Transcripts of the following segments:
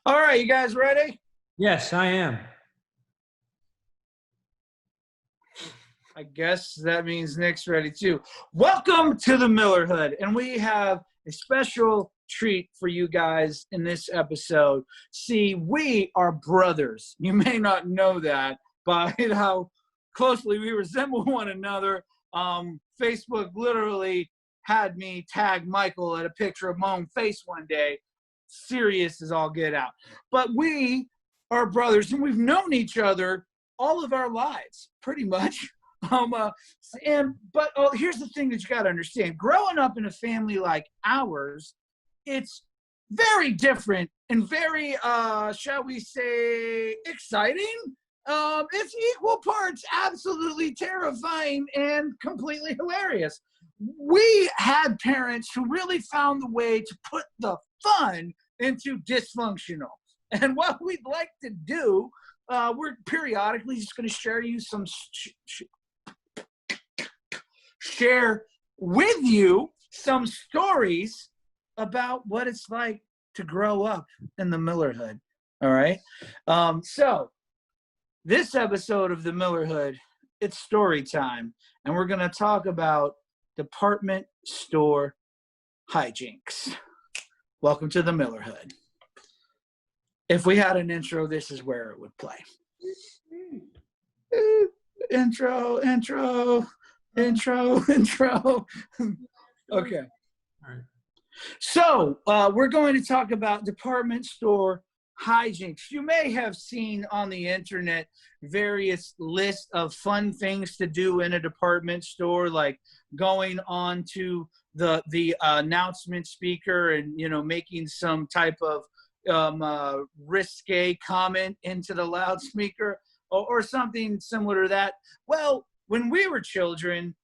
All right, you guys ready? Yes, I am. I guess that means Nick's ready too. Welcome to the Millerhood, and we have a special treat for you guys in this episode. See, we are brothers. You may not know that by how closely we resemble one another. Facebook literally had me tag Michael at a picture of my own face one day. Serious as all get out. But we are brothers, and we've known each other all of our lives, pretty much. But here's the thing that you got to understand: growing up in a family like ours, it's very different and very, shall we say, exciting. It's equal parts absolutely terrifying and completely hilarious. We had parents who really found the way to put the fun into dysfunctional. And what we'd like to do, we're periodically just going to share with you some stories about what it's like to grow up in the Millerhood. All right. So this episode of the Millerhood, it's story time, and we're going to talk about department store hijinks. Welcome to the Millerhood. If we had an intro, this is where it would play. Intro. Okay. All right. So we're going to talk about department store hijinks. You may have seen on the internet various lists of fun things to do in a department store, like going on to the announcement speaker and making some type of risque comment into the loudspeaker or something similar to that. Well, when we were children,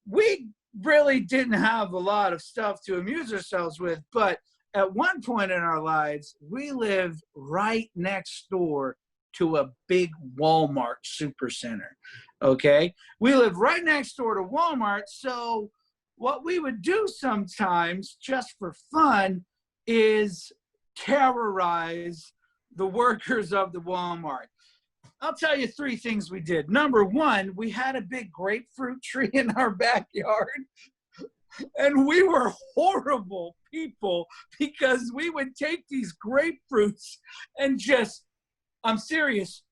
we really didn't have a lot of stuff to amuse ourselves with, but at one point in our lives, we lived right next door to a big Walmart supercenter. Okay? We lived right next door to Walmart, so what we would do sometimes, just for fun, is terrorize the workers of the Walmart. I'll tell you three things we did. Number one, we had a big grapefruit tree in our backyard. And we were horrible people because we would take these grapefruits and I'm serious,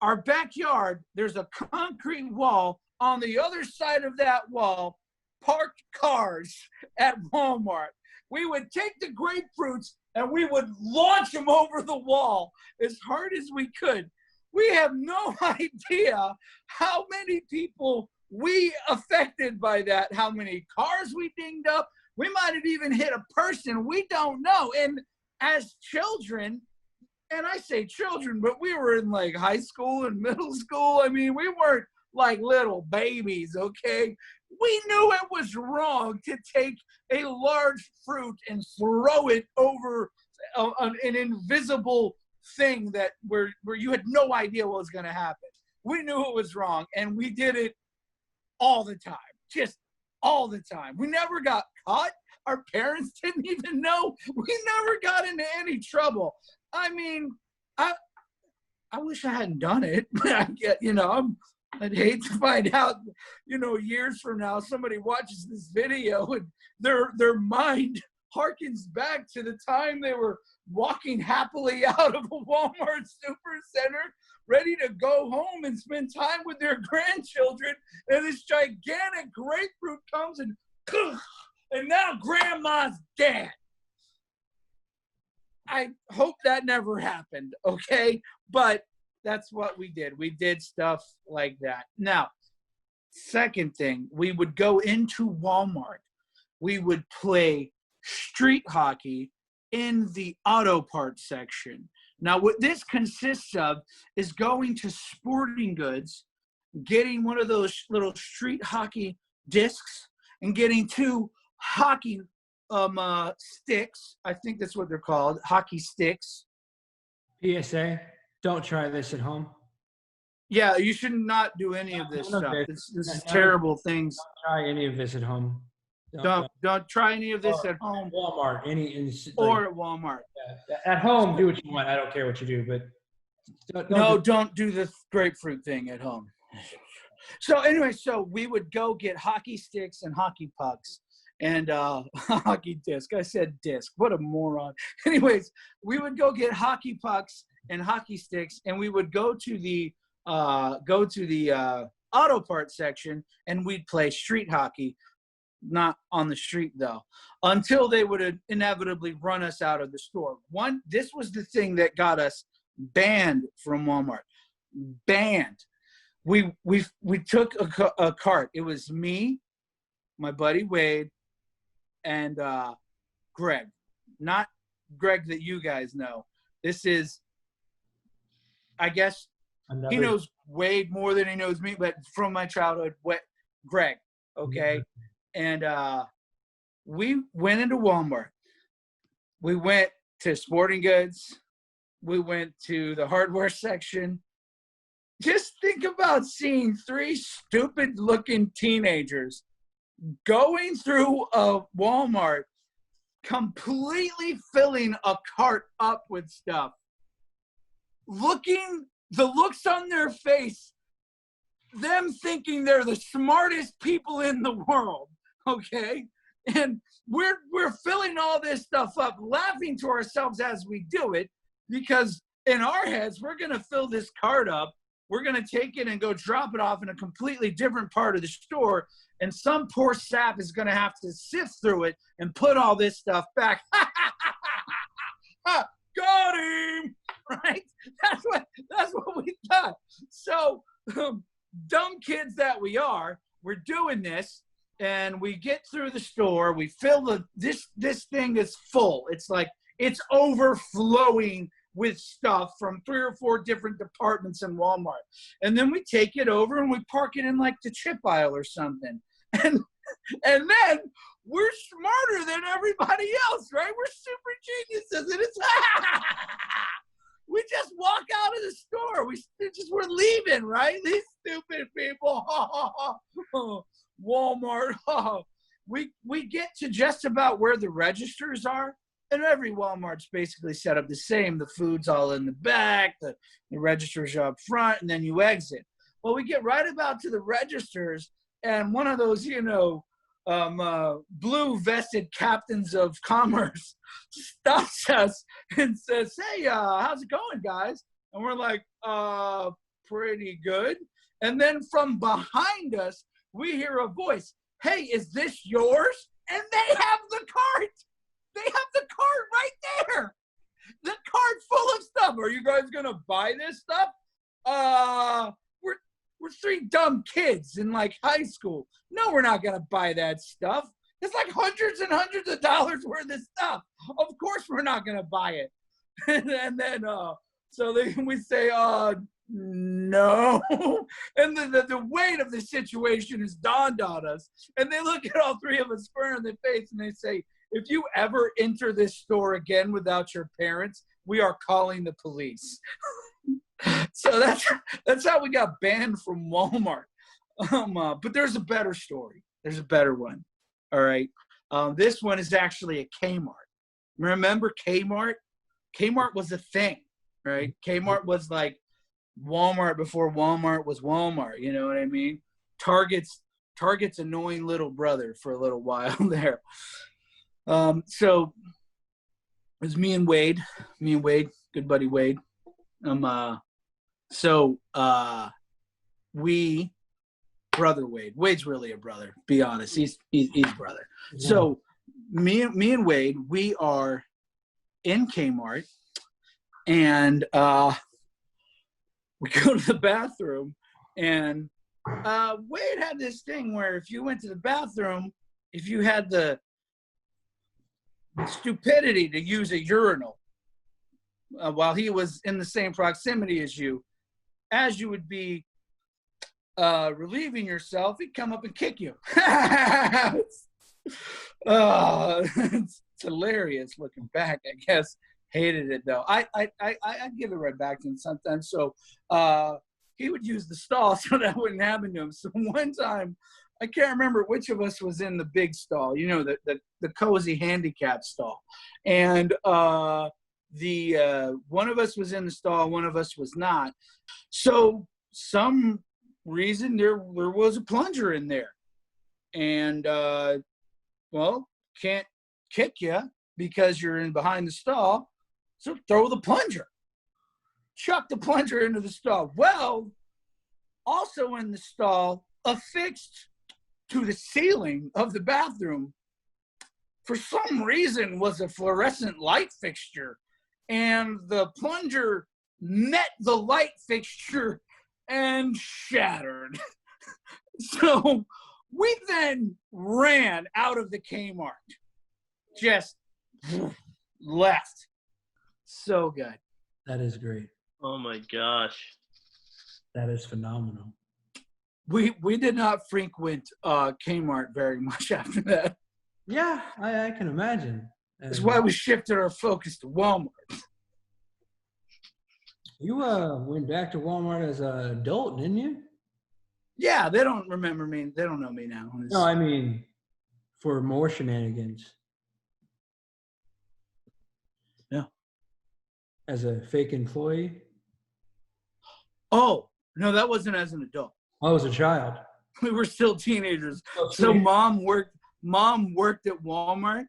our backyard, there's a concrete wall. On the other side of that wall, parked cars at Walmart. We would take the grapefruits and we would launch them over the wall as hard as we could. We have no idea how many people we affected by that, how many cars we dinged up. We might have even hit a person. We don't know. And as children, and I say children, but we were in like high school and middle school. I mean, we weren't like little babies, okay? We knew it was wrong to take a large fruit and throw it over an invisible thing that where you had no idea what was going to happen. We knew it was wrong, and we did it all the time, just all the time. We never got caught. Our parents didn't even know. We never got into any trouble. I mean, I wish I hadn't done it, but I'd hate to find out, years from now, somebody watches this video and their mind harkens back to the time they were walking happily out of a Walmart supercenter, ready to go home and spend time with their grandchildren, and this gigantic grapefruit comes and now grandma's dead. I hope that never happened, okay? But that's what we did. We did stuff like that. Now, second thing, we would go into Walmart. We would play street hockey in the auto parts section. Now, what this consists of is going to sporting goods, getting one of those little street hockey discs, and getting two hockey sticks. I think that's what they're called, hockey sticks. PSA, don't try this at home. Yeah, you should not do any of this stuff. This is terrible things. Don't try any of this at home. Don't try any of this Or at home Walmart, or at Walmart. at home, do what you want. I don't care what you do, but Don't do the grapefruit thing at home. So anyway, so we would go get hockey sticks and hockey pucks and hockey disc. I said disc. What a moron. Anyways, we would go get hockey pucks and hockey sticks, and we would go to the auto parts section, and we'd play street hockey. Not on the street though, until they would inevitably run us out of the store. This was the thing that got us banned from Walmart. Banned. We took a cart. It was me, my buddy Wade, and Greg. Not Greg that you guys know. This is, I guess, he knows Wade more than he knows me, but from my childhood, Greg. Okay. Yeah. And we went into Walmart. We went to sporting goods. We went to the hardware section. Just think about seeing three stupid-looking teenagers going through a Walmart, completely filling a cart up with stuff. The looks on their face, them thinking they're the smartest people in the world. Okay, and we're filling all this stuff up, laughing to ourselves as we do it, because in our heads we're gonna fill this cart up, we're gonna take it and go drop it off in a completely different part of the store, and some poor sap is gonna have to sift through it and put all this stuff back. Got him, right? That's what we thought. So dumb kids that we are, we're doing this. And we get through the store, we fill this thing is full. It's like, it's overflowing with stuff from 3 or 4 different departments in Walmart. And then we take it over and we park it in like the chip aisle or something. And then we're smarter than everybody else, right? We're super geniuses. And it's, we just walk out of the store. We're leaving, right? These stupid people. Walmart. We get to just about where the registers are, and every Walmart's basically set up the same. The food's all in the back, the registers are up front, and then you exit. Well, we get right about to the registers, and one of those, blue vested captains of commerce stops us and says, "Hey, how's it going, guys?" And we're like, pretty good. And then from behind us, we hear a voice. "Hey, is this yours?" And they have the cart. They have the cart right there. The cart full of stuff. Are you guys gonna buy this stuff? We're 3 dumb kids in like high school. No, we're not gonna buy that stuff. It's like hundreds and hundreds of dollars worth of stuff. Of course we're not gonna buy it. And then so we say, no. And the weight of the situation has dawned on us. And they look at all 3 of us square in the face and they say, "If you ever enter this store again without your parents, we are calling the police." So that's how we got banned from Walmart. But there's a better story. There's a better one. All right. This one is actually a Kmart. Remember Kmart? Kmart was a thing, right? Kmart was like Walmart before Walmart was Walmart. You know what I mean? Target's annoying little brother for a little while there. So it was me and Wade, good buddy Wade. Brother Wade. Wade's really a brother. Be honest, he's brother. Yeah. So me and Wade, we are in Kmart, and we go to the bathroom, and Wade had this thing where if you went to the bathroom, if you had the stupidity to use a urinal while he was in the same proximity as you would be relieving yourself, he'd come up and kick you. It's hilarious looking back, I guess. Hated it though. I give it right back to him sometimes. So he would use the stall so that wouldn't happen to him. So one time I can't remember which of us was in the big stall, you know, the cozy handicap stall. And the one of us was in the stall, one of us was not. So some reason there was a plunger in there. And well, can't kick you because you're in behind the stall. So throw the plunger. Chuck the plunger into the stall. Well, also in the stall, affixed to the ceiling of the bathroom, for some reason, was a fluorescent light fixture. And the plunger met the light fixture and shattered. So we then ran out of the Kmart. Just left. So good. That is great. Oh my gosh. That is phenomenal. We did not frequent Kmart very much after that. Yeah, I can imagine. That's why we shifted our focus to Walmart. You went back to Walmart as an adult, didn't you? Yeah, they don't remember me. They don't know me now. No, I mean for more shenanigans. Yeah. As a fake employee? Oh, no, that wasn't as an adult. I was a child. We were still teenagers. Oh, So mom worked at Walmart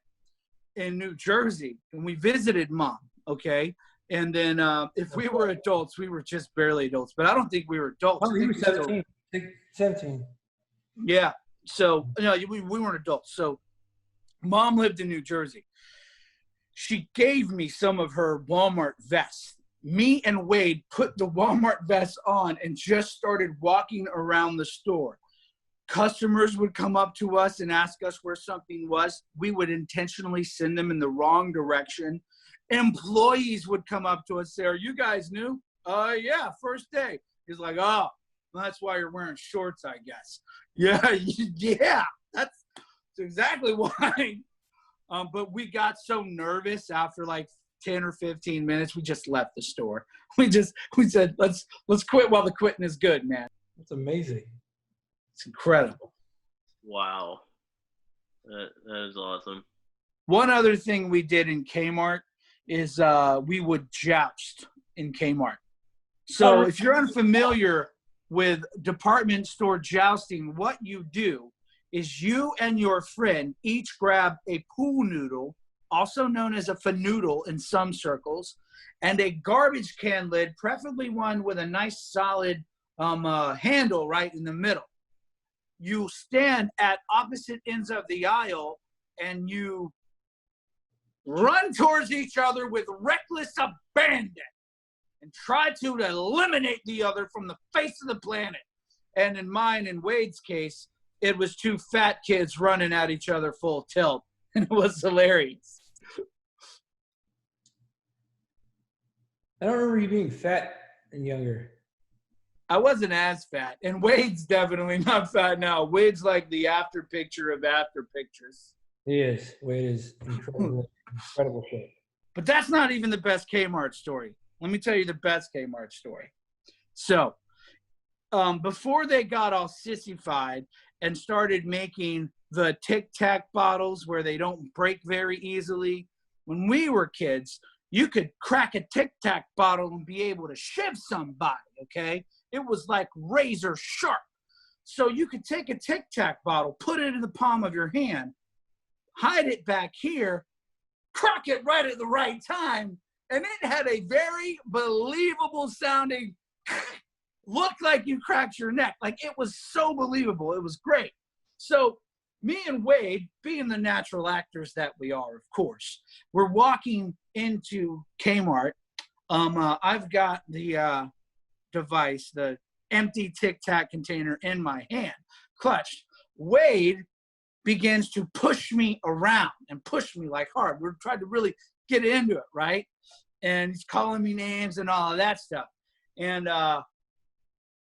in New Jersey, and we visited mom, okay? And then if we were adults, we were just barely adults. But I don't think we were adults. Oh, you were 17. 17. Yeah. So, no, we weren't adults. So mom lived in New Jersey. She gave me some of her Walmart vests. Me and Wade put the Walmart vests on and just started walking around the store. Customers would come up to us and ask us where something was. We would intentionally send them in the wrong direction. Employees would come up to us and say, "Are you guys new?" Yeah, first day. He's like, "Oh, well, that's why you're wearing shorts, I guess." Yeah, yeah, that's exactly why. But we got so nervous after like 10 or 15 minutes, we just left the store. We said, let's quit while the quitting is good, man. That's amazing. It's incredible. Wow. That is awesome. One other thing we did in Kmart is we would joust in Kmart. So if you're unfamiliar with department store jousting, what you do is you and your friend each grab a pool noodle, also known as a fanoodle in some circles, and a garbage can lid, preferably one with a nice solid handle right in the middle. You stand at opposite ends of the aisle and you run towards each other with reckless abandon and try to eliminate the other from the face of the planet. And in mine and Wade's case, it was two fat kids running at each other full tilt, and it was hilarious. I don't remember you being fat and younger. I wasn't as fat, and Wade's definitely not fat now. Wade's like the after picture of after pictures. He is. Wade is incredible shape. But that's not even the best Kmart story. Let me tell you the best Kmart story. So, before they got all sissified and started making the Tic Tac bottles where they don't break very easily, when we were kids, you could crack a Tic Tac bottle and be able to shiv somebody, okay? It was like razor sharp. So you could take a Tic Tac bottle, put it in the palm of your hand, hide it back here, crack it right at the right time, and it had a very believable sounding looked like you cracked your neck. Like, it was so believable. It was great. So me and Wade, being the natural actors that we are, of course, we're walking into Kmart. I've got the device, the empty Tic Tac container in my hand, clutched. Wade begins to push me around and push me like hard. We're trying to really get into it, right? And he's calling me names and all of that stuff. And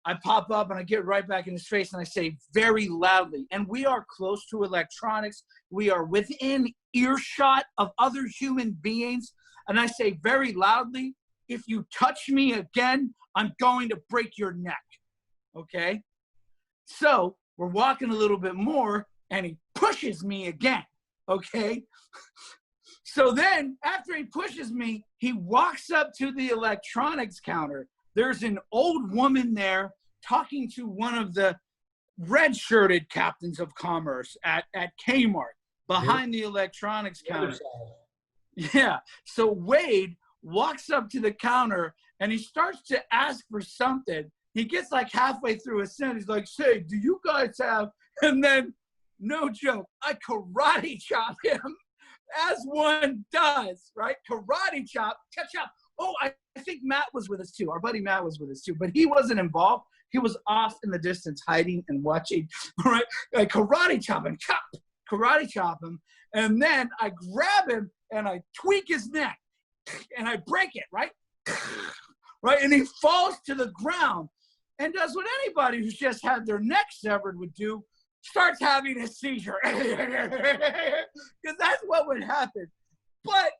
I pop up and I get right back in his face and I say very loudly, and we are close to electronics. We are within earshot of other human beings. And I say very loudly, "If you touch me again, I'm going to break your neck." Okay? So we're walking a little bit more, and he pushes me again, okay? So then, after he pushes me, he walks up to the electronics counter. There's an old woman there talking to one of the red-shirted captains of commerce at Kmart behind the electronics counter. Yeah. So Wade walks up to the counter, and he starts to ask for something. He gets like halfway through a sentence. He's like, say, do you guys have, and then, no joke, I karate chop him as one does, right? Karate chop, chop. Oh, I think Matt was with us too. Our buddy Matt was with us too, but he wasn't involved. He was off in the distance hiding and watching, right? I karate chop him, karate chop him. And then I grab him and I tweak his neck and I break it, right? Right, and he falls to the ground and does what anybody who's just had their neck severed would do, starts having a seizure. Because that's what would happen. But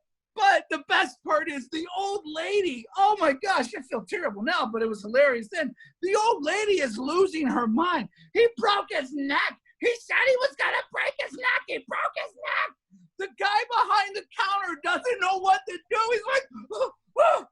the best part is the old lady, oh my gosh, I feel terrible now, but it was hilarious then. The old lady is losing her mind. He broke his neck. He said he was going to break his neck. He broke his neck. The guy behind the counter doesn't know what to do. He's like, oh.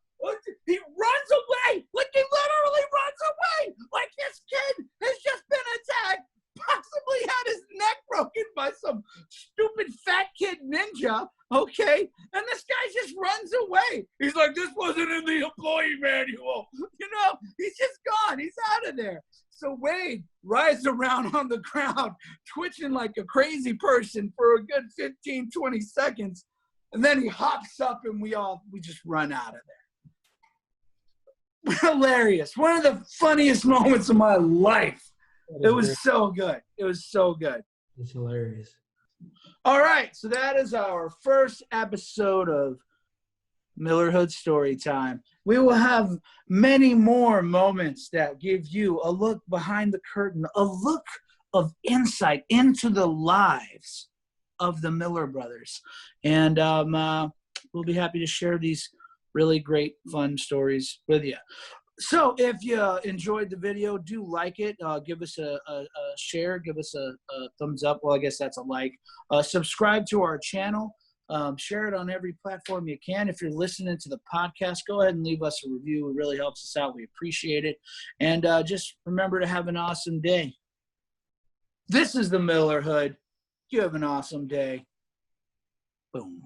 He runs away. Like, he literally runs away. Like, this kid has just been attacked, possibly had his neck broken by some stupid fat kid ninja, okay? And this guy just runs away. He's like, this wasn't in the employee manual. You know, he's just gone. He's out of there. So Wade writhes around on the ground, twitching like a crazy person for a good 15, 20 seconds. And then he hops up and we just run out of there. Hilarious. One of the funniest moments of my life. It was so good. It was so good. It's hilarious. All right. So that is our first episode of Millerhood Story Time. We will have many more moments that give you a look behind the curtain, a look of insight into the lives of the Miller brothers. And we'll be happy to share these really great, fun stories with you. So if you enjoyed the video, do like it. Give us a share. Give us a thumbs up. Well, I guess that's a like. Subscribe to our channel. Share it on every platform you can. If you're listening to the podcast, go ahead and leave us a review. It really helps us out. We appreciate it. And just remember to have an awesome day. This is the Millerhood. You have an awesome day. Boom.